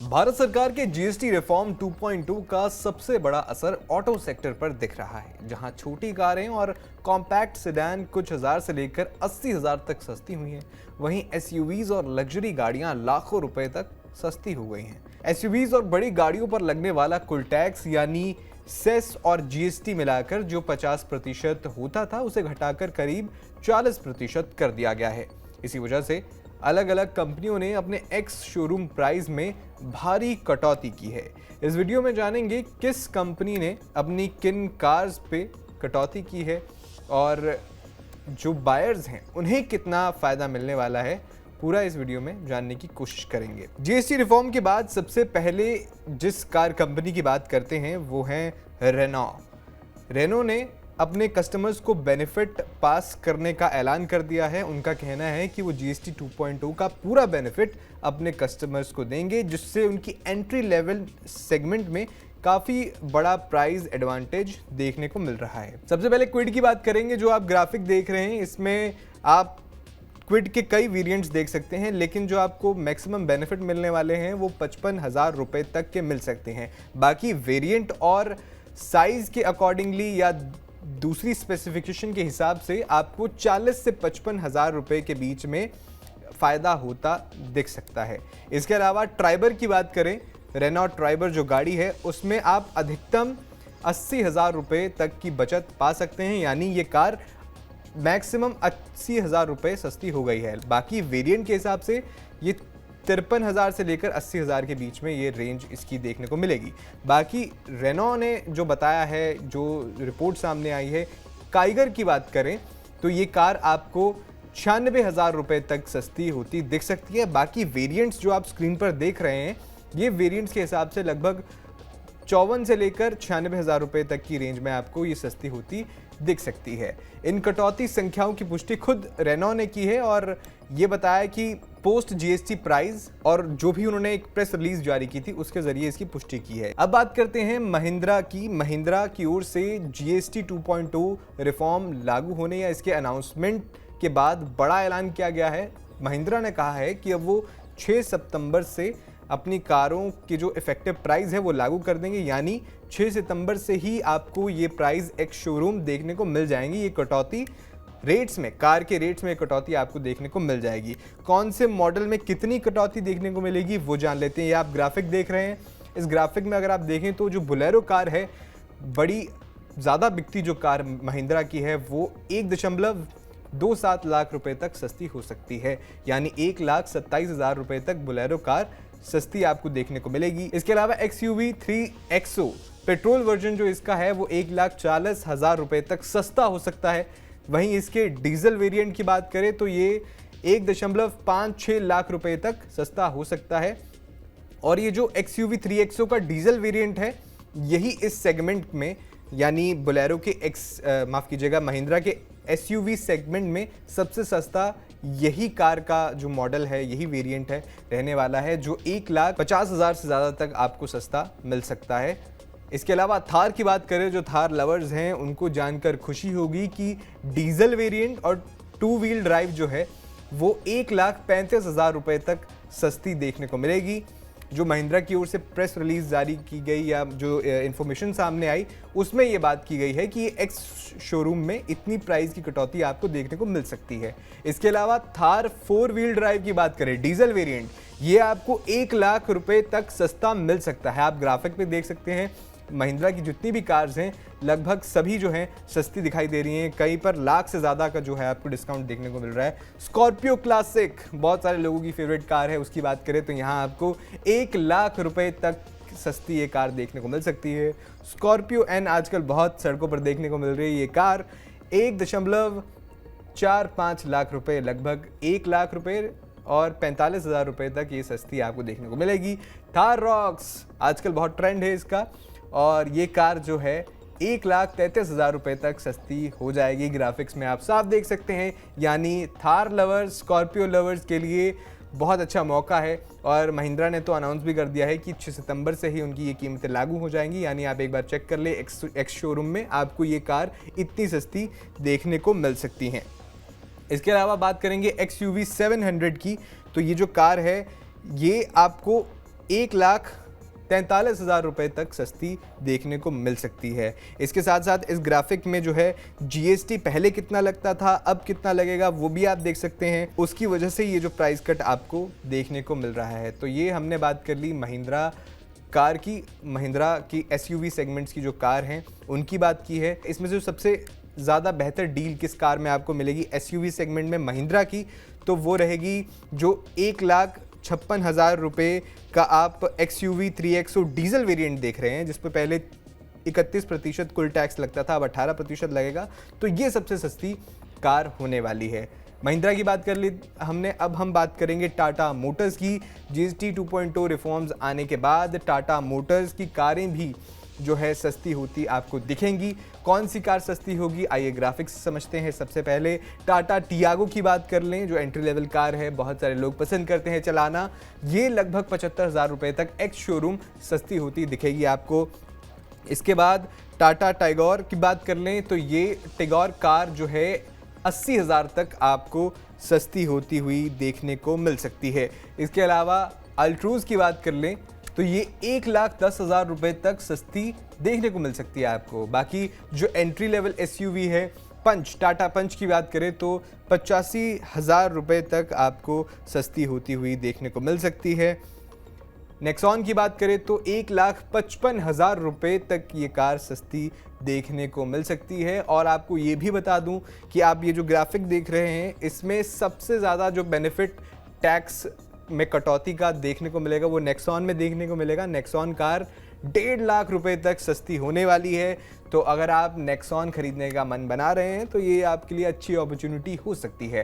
भारत सरकार के GST reform 2.2 का सबसे बड़ा असर ऑटो सेक्टर पर दिख रहा है, जहां छोटी कारें और कॉम्पैक्ट सेडान कुछ हजार से लेकर 80,000 तक सस्ती हुई हैं। वहीं एसयूवीज और लग्जरी गाड़ियां लाखों रुपए तक सस्ती हो गई हैं। एसयूवीज और बड़ी गाड़ियों पर लगने वाला कुल टैक्स यानी सेस और जीएसटी मिलाकर जो 50% होता था, उसे घटाकर करीब 40% कर दिया गया है। इसी वजह से अलग अलग कंपनियों ने अपने एक्स शोरूम प्राइस में भारी कटौती की है। इस वीडियो में जानेंगे किस कंपनी ने अपनी किन कार्स पे कटौती की है और जो बायर्स हैं उन्हें कितना फायदा मिलने वाला है। पूरा इस वीडियो में जानने की कोशिश करेंगे। जीएसटी रिफॉर्म के बाद सबसे पहले जिस कार कंपनी की बात करते हैं वो है रेनॉ। रेनॉ ने अपने कस्टमर्स को बेनिफिट पास करने का ऐलान कर दिया है। उनका कहना है कि वो जीएसटी 2.2 का पूरा बेनिफिट अपने कस्टमर्स को देंगे, जिससे उनकी एंट्री लेवल सेगमेंट में काफ़ी बड़ा प्राइस एडवांटेज देखने को मिल रहा है। सबसे पहले क्विड की बात करेंगे। जो आप ग्राफिक देख रहे हैं, इसमें आप क्विड के कई वेरिएंट्स देख सकते हैं, लेकिन जो आपको मैक्सिमम बेनिफिट मिलने वाले हैं वो 55,000 रुपये तक के मिल सकते हैं। बाकी वेरिएंट और साइज़ के अकॉर्डिंगली या दूसरी स्पेसिफिकेशन के हिसाब से आपको 40 से 55,000 रुपये के बीच में फ़ायदा होता दिख सकता है। इसके अलावा ट्राइबर की बात करें, रेनॉ ट्राइबर जो गाड़ी है उसमें आप अधिकतम 80,000 रुपये तक की बचत पा सकते हैं, यानी ये कार मैक्सिमम 80,000 रुपये सस्ती हो गई है। बाकी वेरिएंट के हिसाब से ये 53,000 से लेकर 80,000 के बीच में ये रेंज इसकी देखने को मिलेगी। बाकी रेनॉ ने जो बताया है, जो रिपोर्ट सामने आई है, काइगर की बात करें तो ये कार आपको 96,000 रुपये तक सस्ती होती दिख सकती है। बाकी वेरिएंट्स जो आप स्क्रीन पर देख रहे हैं, ये वेरिएंट्स के हिसाब से लगभग 54 से लेकर 96,000 रुपये तक की रेंज में आपको ये सस्ती होती दिख सकती है। इन कटौती संख्याओं की पुष्टि खुद रेनॉ ने की है और ये बताया कि पोस्ट जीएसटी प्राइस और जो भी उन्होंने एक प्रेस रिलीज जारी की थी उसके जरिए इसकी पुष्टि की है। अब बात करते हैं महिंद्रा की। महिंद्रा की ओर से जीएसटी 2.2 रिफॉर्म लागू होने या इसके अनाउंसमेंट के बाद बड़ा ऐलान किया गया है। महिंद्रा ने कहा है कि अब वो 6 सितंबर से अपनी कारों के जो इफेक्टिव प्राइस है वो लागू कर देंगे, यानी 6 सितंबर से ही आपको ये प्राइस एक्स शोरूम देखने को मिल जाएंगी। ये कटौती रेट्स में, कार के रेट्स में कटौती आपको देखने को मिल जाएगी। कौन से मॉडल में कितनी कटौती देखने को मिलेगी वो जान लेते हैं। ये आप ग्राफिक देख रहे हैं। इस ग्राफिक में अगर आप देखें तो जो बोलेरो कार है, बड़ी ज़्यादा बिकती जो कार महिंद्रा की है, वो 1.27 लाख रुपए तक सस्ती हो सकती है, यानी 1,27,000 रुपये तक बोलेरो कार सस्ती आपको देखने को मिलेगी। इसके अलावा XUV 3XO पेट्रोल वर्जन जो इसका है वो 1,40,000 रुपये तक सस्ता हो सकता है। वहीं इसके डीजल वेरिएंट की बात करें तो ये 1.56 लाख रुपये तक सस्ता हो सकता है। और ये जो XUV 3XO का डीजल वेरिएंट है, यही इस सेगमेंट में, यानी बोलेरो के महिंद्रा के SUV सेगमेंट में सबसे सस्ता यही कार का जो मॉडल है, यही वेरिएंट है रहने वाला है, जो 1,50,000 से ज़्यादा तक आपको सस्ता मिल सकता है। इसके अलावा थार की बात करें, जो थार लवर्स हैं उनको जानकर खुशी होगी कि डीजल वेरिएंट और 2 व्हील ड्राइव जो है वो 1,35,000 रुपये तक सस्ती देखने को मिलेगी। जो महिंद्रा की ओर से प्रेस रिलीज जारी की गई या जो इन्फॉर्मेशन सामने आई, उसमें ये बात की गई है कि एक्स शोरूम में इतनी प्राइस की कटौती आपको देखने को मिल सकती है। इसके अलावा थार 4 व्हील ड्राइव की बात करें, डीजल वेरिएंट, ये आपको 1 लाख रुपये तक सस्ता मिल सकता है। आप ग्राफिक पे देख सकते हैं, महिंद्रा की जितनी भी कार्स हैं लगभग सभी जो हैं सस्ती दिखाई दे रही हैं। कहीं पर लाख से ज़्यादा का जो है आपको डिस्काउंट देखने को मिल रहा है। स्कॉर्पियो क्लासिक बहुत सारे लोगों की फेवरेट कार है, उसकी बात करें तो यहाँ आपको 1 लाख रुपये तक सस्ती ये कार देखने को मिल सकती है। स्कॉर्पियो एन आजकल बहुत सड़कों पर देखने को मिल रही है। ये कार 1.45 लाख रुपये, लगभग 1 लाख रुपये और 45,000 रुपये तक ये सस्ती आपको देखने को मिलेगी। थार रॉक्स आजकल बहुत ट्रेंड है इसका, और ये कार जो है 1,33,000 रुपये तक सस्ती हो जाएगी। ग्राफिक्स में आप साफ देख सकते हैं, यानी थार लवर्स, स्कॉर्पियो लवर्स के लिए बहुत अच्छा मौका है। और महिंद्रा ने तो अनाउंस भी कर दिया है कि 6 सितंबर से ही उनकी ये कीमतें लागू हो जाएंगी, यानी आप एक बार चेक कर ले एक्स शोरूम में आपको ये कार इतनी सस्ती देखने को मिल सकती हैं। इसके अलावा बात करेंगे XUV 700 की, तो ये जो कार है ये आपको 1,43,000 रुपए तक सस्ती देखने को मिल सकती है। इसके साथ साथ इस ग्राफिक में जो है जीएसटी पहले कितना लगता था, अब कितना लगेगा, वो भी आप देख सकते हैं। उसकी वजह से ये जो प्राइस कट आपको देखने को मिल रहा है। तो ये हमने बात कर ली महिंद्रा की एसयूवी सेगमेंट्स की जो कार हैं उनकी बात की है। इसमें जो सबसे ज़्यादा बेहतर डील किस कार में आपको मिलेगी एसयूवी सेगमेंट में महिंद्रा की, तो वो रहेगी जो 1,56,000 रुपये का आप XUV 3XO डीजल वेरिएंट देख रहे हैं, जिस पर पहले 31% कुल टैक्स लगता था, अब 18% लगेगा। तो ये सबसे सस्ती कार होने वाली है। महिंद्रा की बात कर ली हमने, अब हम बात करेंगे टाटा मोटर्स की। जीएसटी 2.0 रिफॉर्म्स आने के बाद टाटा मोटर्स की कारें भी जो है सस्ती होती आपको दिखेंगी। कौन सी कार सस्ती होगी, आइए ग्राफिक्स समझते हैं। सबसे पहले टाटा टियागो की बात कर लें, जो एंट्री लेवल कार है, बहुत सारे लोग पसंद करते हैं चलाना। ये लगभग 75,000 रुपये तक एक्स शोरूम सस्ती होती दिखेगी आपको। इसके बाद टाटा टाइगोर की बात कर लें तो ये टाइगोर कार जो है 80,000 तक आपको सस्ती होती हुई देखने को मिल सकती है। इसके अलावा अल्ट्रूज की बात कर लें तो ये 1,10,000 रुपये तक सस्ती देखने को मिल सकती है आपको। बाकी जो एंट्री लेवल एसयूवी है टाटा पंच की बात करें तो 85,000 रुपये तक आपको सस्ती होती हुई देखने को मिल सकती है। नेक्सॉन की बात करें तो 1,55,000 रुपये तक ये कार सस्ती देखने को मिल सकती है। और आपको ये भी बता दूं कि आप ये जो ग्राफिक देख रहे हैं इसमें सबसे ज़्यादा जो बेनिफिट टैक्स में कटौती का देखने को मिलेगा वो नेक्सॉन में देखने को मिलेगा। नेक्सॉन कार 1.5 लाख रुपए तक सस्ती होने वाली है। तो अगर आप नेक्सॉन खरीदने का मन बना रहे हैं तो ये आपके लिए अच्छी अपॉर्चुनिटी हो सकती है।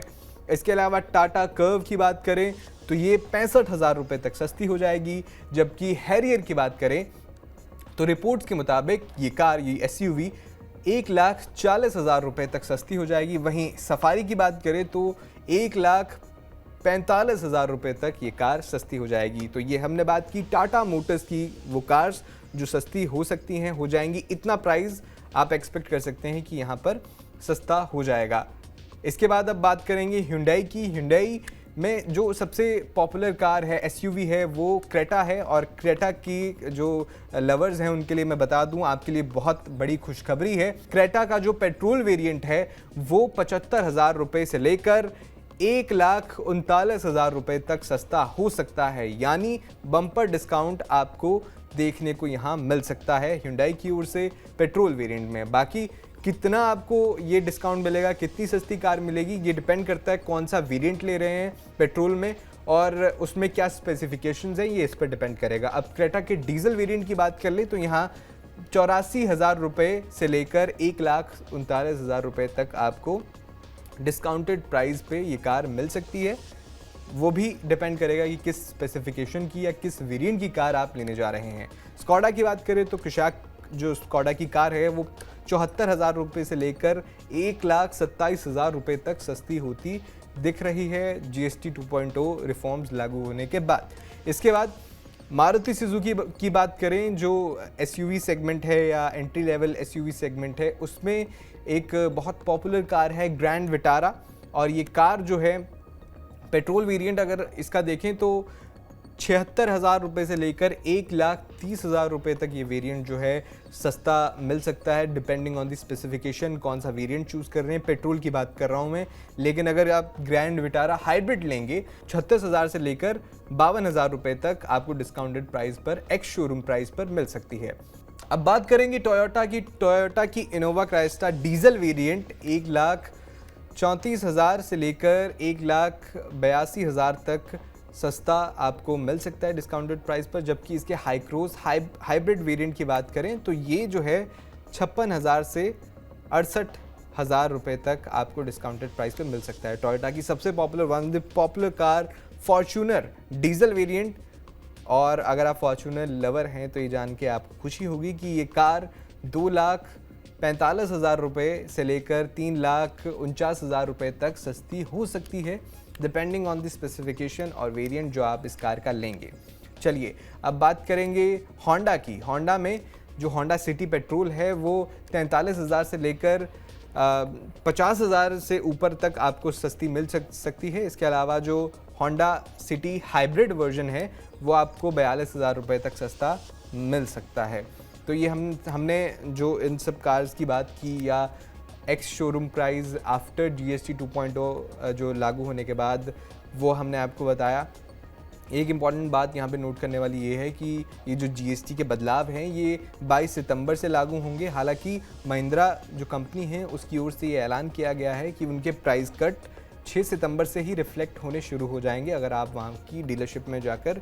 इसके अलावा टाटा कर्व की बात करें तो ये 65,000 रुपये तक सस्ती हो जाएगी। जबकि हैरियर की बात करें तो रिपोर्ट्स के मुताबिक ये एसयूवी 1,40,000 रुपये तक सस्ती हो जाएगी। वहीं सफारी की बात करें तो 1,45,000 रुपये तक ये कार सस्ती हो जाएगी। तो ये हमने बात की टाटा मोटर्स की वो कार्स जो सस्ती हो सकती हैं, हो जाएंगी। इतना प्राइस आप एक्सपेक्ट कर सकते हैं कि यहाँ पर सस्ता हो जाएगा। इसके बाद अब बात करेंगे Hyundai की। Hyundai में जो सबसे पॉपुलर कार है एसयूवी है वो क्रेटा है। और क्रेटा की जो लवर्स हैं उनके लिए मैं बता दूं, आपके लिए बहुत बड़ी खुशखबरी है। क्रेटा का जो पेट्रोल वेरिएंट है वो 75,000 रुपये से लेकर 1,39,000 रुपये तक सस्ता हो सकता है। यानी बम्पर डिस्काउंट आपको देखने को यहाँ मिल सकता है Hyundai की ओर से पेट्रोल वेरिएंट में। बाकी कितना आपको ये डिस्काउंट मिलेगा, कितनी सस्ती कार मिलेगी, ये डिपेंड करता है कौन सा वेरिएंट ले रहे हैं पेट्रोल में और उसमें क्या स्पेसिफिकेशंस हैं, ये इस पर डिपेंड करेगा। अब क्रेटा के डीजल वेरिएंट की बात कर ले तो यहाँ 84,000 रुपये से लेकर 1,39,000 रुपये तक आपको डिस्काउंटेड प्राइस पे ये कार मिल सकती है। वो भी डिपेंड करेगा कि किस स्पेसिफिकेशन की या किस वेरिएंट की कार आप लेने जा रहे हैं। स्कोडा की बात करें तो कुशाक जो स्कोडा की कार है वो 74,000 रुपये से लेकर 1,27,000 रुपये तक सस्ती होती दिख रही है जीएसटी 2.0 रिफॉर्म्स लागू होने के बाद। इसके बाद मारुति सुजुकी की बात करें, जो एसयूवी सेगमेंट है या एंट्री लेवल एसयूवी सेगमेंट है, उसमें एक बहुत पॉपुलर कार है ग्रैंड विटारा। और ये कार जो है पेट्रोल वेरिएंट अगर इसका देखें तो 76,000 रुपये से लेकर 1,30,000 रुपये तक ये वेरिएंट जो है सस्ता मिल सकता है, डिपेंडिंग ऑन द स्पेसिफिकेशन कौन सा वेरिएंट चूज़ कर रहे हैं। पेट्रोल की बात कर रहा हूँ मैं, लेकिन अगर आप ग्रैंड विटारा हाइब्रिड लेंगे 36,000 से लेकर 52,000 रुपये तक आपको डिस्काउंटेड प्राइस पर एक्स शोरूम प्राइस पर मिल सकती है। अब बात करेंगे टोयोटा की इनोवा क्राइस्टा डीजल वेरिएंट 1,34,000 से लेकर 1,82,000 तक सस्ता आपको मिल सकता है डिस्काउंटेड प्राइस पर। जबकि इसके हाइब्रिड वेरिएंट की बात करें तो ये जो है 56,000 से 68,000 रुपये तक आपको डिस्काउंटेड प्राइस पर मिल सकता है। टोयोटा की सबसे popular car Fortuner diesel variant. और अगर आप फॉर्च्यूनर लवर हैं तो ये जान के आपको खुशी होगी कि ये कार 2,45,000 रुपये से लेकर 3,49,000 रुपये तक सस्ती हो सकती है, डिपेंडिंग ऑन द स्पेसिफिकेशन और वेरिएंट जो आप इस कार का लेंगे। चलिए अब बात करेंगे होंडा की। होंडा में जो होंडा सिटी पेट्रोल है वो 43,000 से लेकर 50,000 से ऊपर तक आपको सस्ती मिल सकती है। इसके अलावा जो होंडा सिटी हाइब्रिड वर्जन है वो आपको 42,000 रुपये तक सस्ता मिल सकता है। तो ये हमने जो इन सब कार्स की बात की या ex showroom price after GST 2.0 जो लागू होने के बाद वो हमने आपको बताया। एक इम्पॉर्टेंट बात यहाँ पे नोट करने वाली ये है कि ये जो जीएसटी के बदलाव हैं ये 22 सितंबर से लागू होंगे। हालांकि महिंद्रा जो कंपनी है उसकी ओर से ये ऐलान किया गया है कि उनके प्राइस कट 6 सितंबर से ही रिफ्लेक्ट होने शुरू हो जाएंगे अगर आप वहाँ की डीलरशिप में जाकर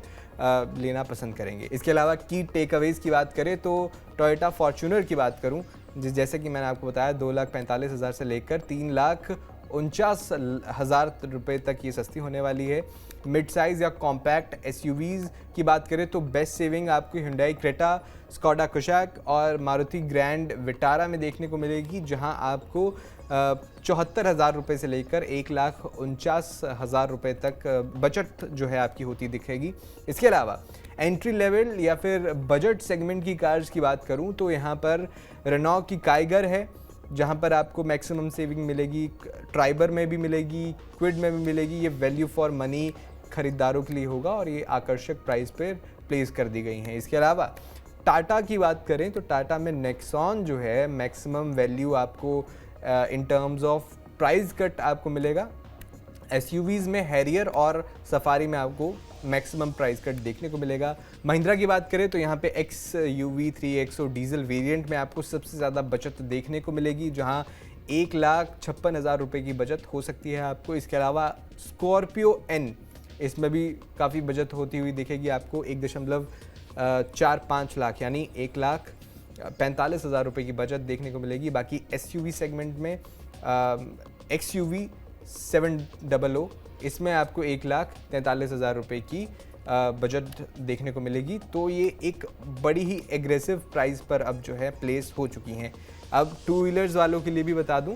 लेना पसंद करेंगे। इसके अलावा की टेक अवेज की बात करें तो टोयोटा फॉर्च्यूनर की बात करूँ, जैसे कि मैंने आपको बताया 2,45,000 से लेकर 3,49,000 रुपये तक ये सस्ती होने वाली है। मिड साइज़ या कॉम्पैक्ट एसयूवीज़ की बात करें तो बेस्ट सेविंग आपको हुंडई क्रेटा, स्कोडा कुशाक और मारुति ग्रैंड विटारा में देखने को मिलेगी, जहां आपको 74,000 रुपये से लेकर 1,49,000 रुपये तक बजट जो है आपकी होती दिखेगी। इसके अलावा एंट्री लेवल या फिर बजट सेगमेंट की कार्स की बात करूं तो यहां पर रेनॉ की काइगर है, जहां पर आपको मैक्सिमम सेविंग मिलेगी, ट्राइबर में भी मिलेगी, क्विड में भी मिलेगी। ये वैल्यू फॉर मनी खरीदारों के लिए होगा और ये आकर्षक प्राइस पर प्लेस कर दी गई हैं। इसके अलावा टाटा की बात करें तो टाटा में नेक्सॉन जो है मैक्सिमम वैल्यू आपको in terms of price cut आपको मिलेगा। एसयूवीज़ में हैरियर और सफारी में आपको मैक्सिमम प्राइस कट देखने को मिलेगा। महिंद्रा की बात करें तो यहाँ पे XUV 3XO डीजल वेरिएंट में आपको सबसे ज़्यादा बचत देखने को मिलेगी, जहाँ 1,56,000 रुपये की बचत हो सकती है आपको। इसके अलावा स्कॉर्पियो N, इसमें भी काफ़ी बचत होती हुई दिखेगी आपको। 1.45 लाख यानी 1,45,000 रुपये की बचत देखने को मिलेगी। बाकी SUV सेगमेंट में XUV 700 इसमें आपको 1,43,000 रुपये की बजट देखने को मिलेगी। तो ये एक बड़ी ही एग्रेसिव प्राइस पर अब जो है प्लेस हो चुकी हैं। अब टू व्हीलर्स वालों के लिए भी बता दूं,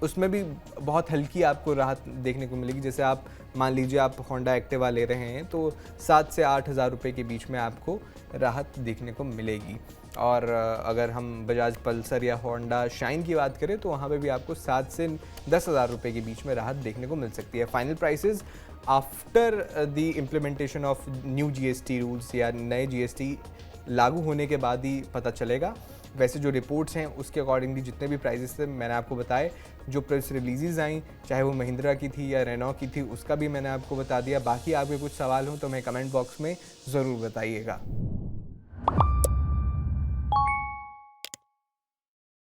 उसमें भी बहुत हल्की आपको राहत देखने को मिलेगी। जैसे आप मान लीजिए आप होंडा एक्टिवा ले रहे हैं तो 7 से 8,000 रुपये के बीच में आपको राहत देखने को मिलेगी। और अगर हम बजाज पल्सर या होंडा शाइन की बात करें तो वहाँ पे भी आपको 7 से 10,000 रुपये के बीच में राहत देखने को मिल सकती है। Final prices after the implementation of new GST rules या नए जीएसटी लागू होने के बाद ही पता चलेगा। वैसे जो रिपोर्ट्स हैं उसके अकॉर्डिंगली जितने भी प्राइसेस थे मैंने आपको बताए, जो प्रेस रिलीज़ आई चाहे वो महिंद्रा की थी या रेनॉ की थी उसका भी मैंने आपको बता दिया। बाकी आपके कुछ सवाल हो तो हमें कमेंट बॉक्स में ज़रूर बताइएगा।